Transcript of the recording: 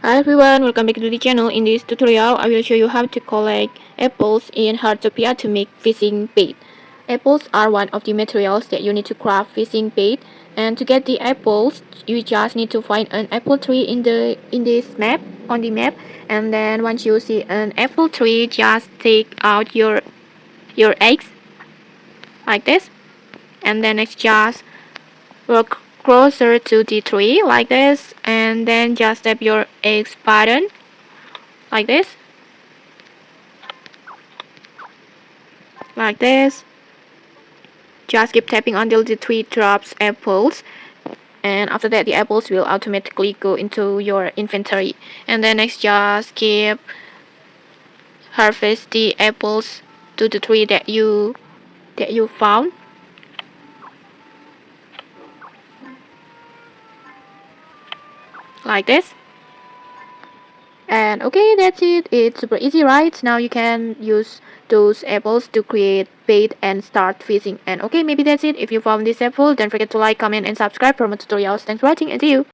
Hi everyone, welcome back to the channel. In this tutorial, I will show you how to collect apples in Heartopia to make fishing bait. Apples are one of the materials that you need to craft fishing bait. And to get the apples, you just need to find an apple tree in this map on the map. And then once you see an apple tree, just take out your eggs like this. And then it's just walk closer to the tree like this, and then just tap your eggs button like this, just keep tapping until the tree drops apples, and after that the apples will automatically go into your inventory. And then next, just keep harvest the apples to the tree that you found like this. And okay, that's it. It's super easy, right? Now you can use those apples to create bait and start fishing. And okay, maybe that's it. If you found this helpful, don't forget to like, comment, and subscribe for more tutorials. Thanks for watching, and see you.